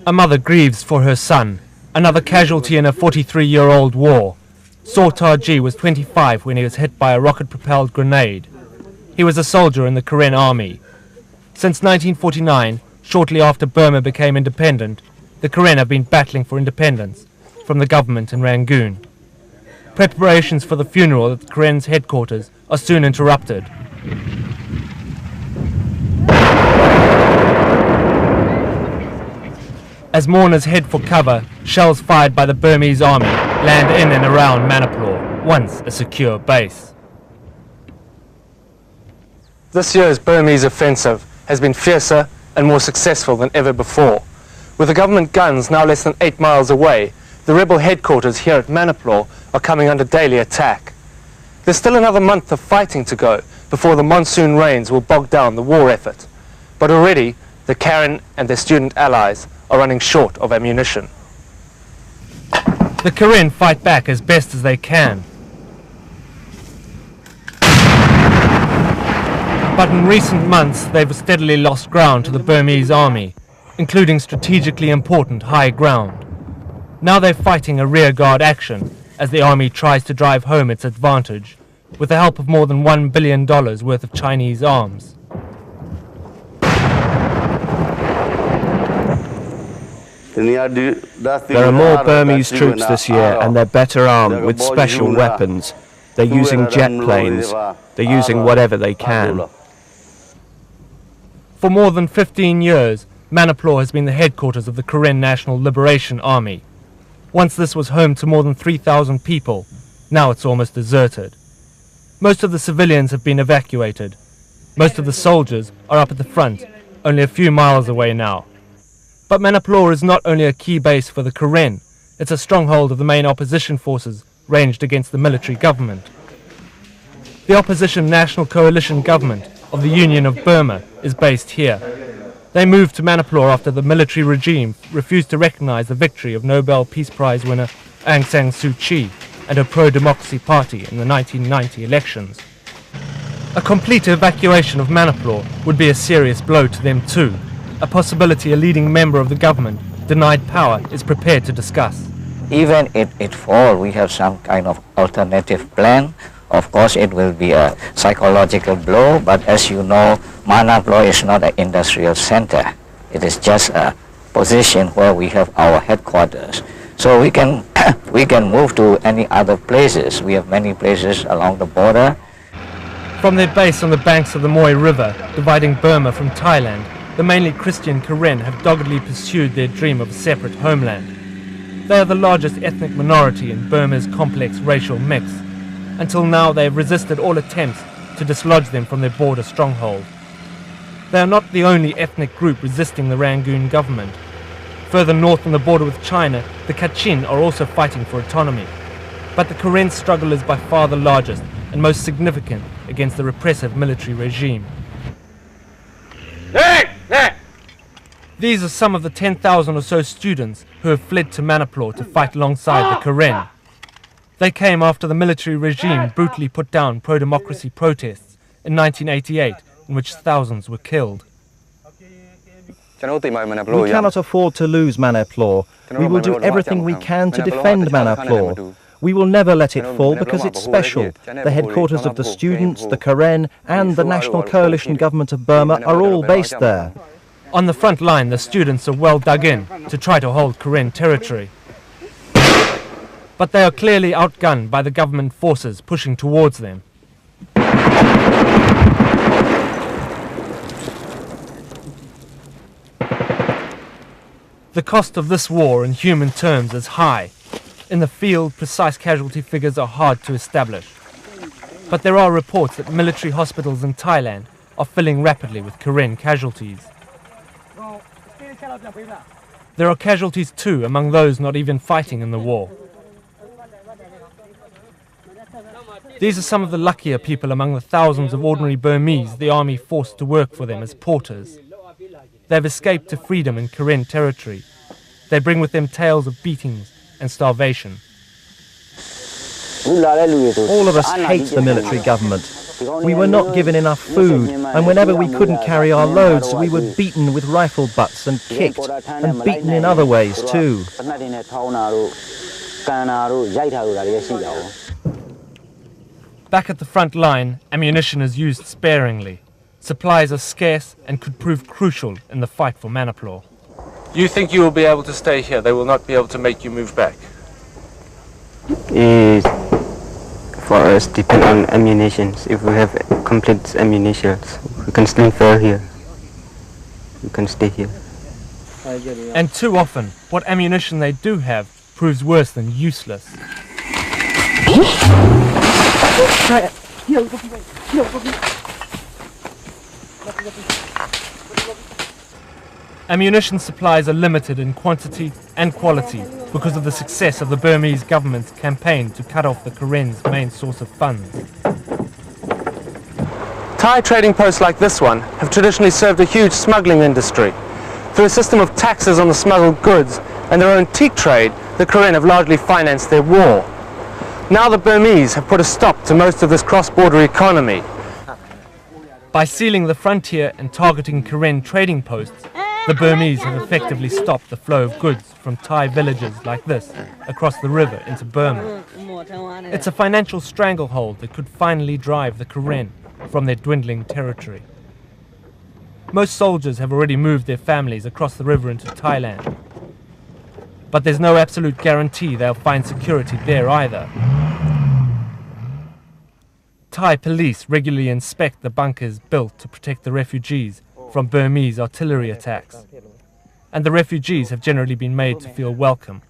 A mother grieves for her son, another casualty in a 43-year-old war. Sortaji was 25 when he was hit by a rocket-propelled grenade. He was a soldier in the Karen army. Since 1949, shortly after Burma became independent, the Karen have been battling for independence from the government in Rangoon. Preparations for the funeral at the Karen's headquarters are soon interrupted. As mourners head for cover, shells fired by the Burmese army land in and around Manipur, once a secure base. This year's Burmese offensive has been fiercer and more successful than ever before. With the government guns now less than 8 miles away, the rebel headquarters here at Manipur are coming under daily attack. There's still another month of fighting to go before the monsoon rains will bog down the war effort. But already, the Karen and their student allies are running short of ammunition. The Karen fight back as best as they can. But in recent months, they've steadily lost ground to the Burmese army, including strategically important high ground. Now they're fighting a rearguard action as the army tries to drive home its advantage with the help of more than $1 billion worth of Chinese arms. There are more Burmese troops this year and they're better armed with special weapons. They're using jet planes. They're using whatever they can. For more than 15 years, Manipur has been the headquarters of the Karen National Liberation Army. Once this was home to more than 3,000 people, now it's almost deserted. Most of the civilians have been evacuated. Most of the soldiers are up at the front, only a few miles away now. But Manipur is not only a key base for the Karen, it's a stronghold of the main opposition forces ranged against the military government. The opposition National Coalition Government of the Union of Burma is based here. They moved to Manipur after the military regime refused to recognize the victory of Nobel Peace Prize winner Aung San Suu Kyi and her pro-democracy party in the 1990 elections. A complete evacuation of Manipur would be a serious blow to them too, a possibility a leading member of the government, denied power, is prepared to discuss. Even if it falls, we have some kind of alternative plan. Of course, it will be a psychological blow, but as you know, Manipur is not an industrial center. It is just a position where we have our headquarters. So we can move to any other places. We have many places along the border. From their base on the banks of the Moi River, dividing Burma from Thailand, the mainly Christian Karen have doggedly pursued their dream of a separate homeland. They are the largest ethnic minority in Burma's complex racial mix. Until now, they have resisted all attempts to dislodge them from their border stronghold. They are not the only ethnic group resisting the Rangoon government. Further north on the border with China, the Kachin are also fighting for autonomy. But the Karen struggle is by far the largest and most significant against the repressive military regime. These are some of the 10,000 or so students who have fled to Manipur to fight alongside the Karen. They came after the military regime brutally put down pro-democracy protests in 1988, in which thousands were killed. We cannot afford to lose Manipur. We will do everything we can to defend Manipur. We will never let it fall because it's special. The headquarters of the students, the Karen and the National Coalition Government of Burma are all based there. On the front line, the students are well dug in to try to hold Karen territory. But they are clearly outgunned by the government forces pushing towards them. The cost of this war in human terms is high. In the field, precise casualty figures are hard to establish. But there are reports that military hospitals in Thailand are filling rapidly with Karen casualties. There are casualties too among those not even fighting in the war. These are some of the luckier people among the thousands of ordinary Burmese the army forced to work for them as porters. They've escaped to freedom in Karen territory. They bring with them tales of beatings and starvation. All of us hate the military government. We were not given enough food, and whenever we couldn't carry our loads, we were beaten with rifle butts and kicked, and beaten in other ways too. Back at the front line, ammunition is used sparingly. Supplies are scarce and could prove crucial in the fight for Manipur. You think you will be able to stay here? They will not be able to make you move back? For us, depend on ammunition. If we have complete ammunition, we can still fail here. We can stay here. And too often, what ammunition they do have proves worse than useless. Ammunition supplies are limited in quantity and quality because of the success of the Burmese government's campaign to cut off the Karen's main source of funds. Thai trading posts like this one have traditionally served a huge smuggling industry. Through a system of taxes on the smuggled goods and their own teak trade, the Karen have largely financed their war. Now the Burmese have put a stop to most of this cross-border economy. By sealing the frontier and targeting Karen trading posts, the Burmese have effectively stopped the flow of goods from Thai villages like this across the river into Burma. It's a financial stranglehold that could finally drive the Karen from their dwindling territory. Most soldiers have already moved their families across the river into Thailand. But there's no absolute guarantee they'll find security there either. Thai police regularly inspect the bunkers built to protect the refugees from Burmese artillery attacks. And the refugees have generally been made to feel welcome.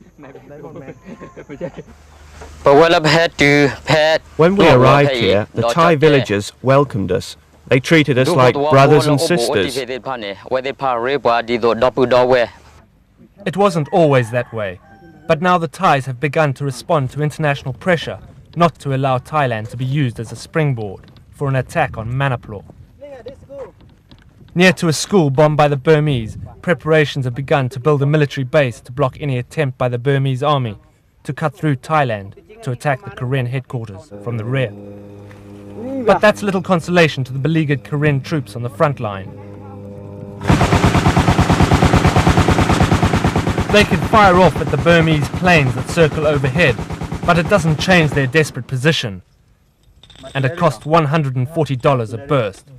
When we arrived here, the Thai villagers welcomed us. They treated us like brothers and sisters. It wasn't always that way, but now the Thais have begun to respond to international pressure not to allow Thailand to be used as a springboard for an attack on Manipur. Near to a school bombed by the Burmese, preparations have begun to build a military base to block any attempt by the Burmese army to cut through Thailand to attack the Karen headquarters from the rear. But that's little consolation to the beleaguered Karen troops on the front line. They can fire off at the Burmese planes that circle overhead, but it doesn't change their desperate position. And it costs $140 a burst.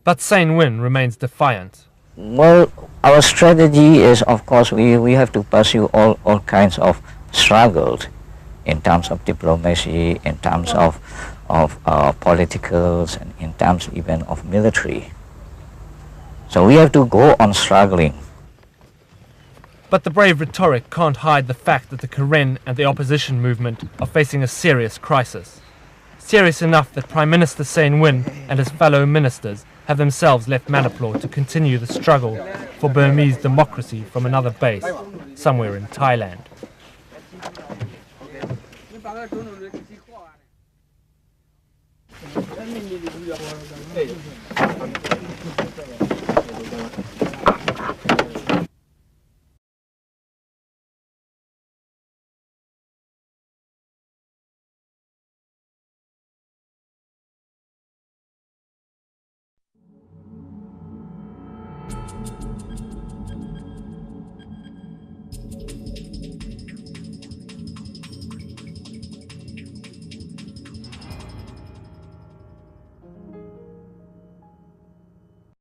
But Sain Win remains defiant. Well, our strategy is, of course, we have to pursue all kinds of struggles in terms of diplomacy, in terms of politicals, and in terms even of military. So we have to go on struggling. But the brave rhetoric can't hide the fact that the Karen and the opposition movement are facing a serious crisis. Serious enough that Prime Minister Sain Win and his fellow ministers have themselves left Manipur to continue the struggle for Burmese democracy from another base, somewhere in Thailand.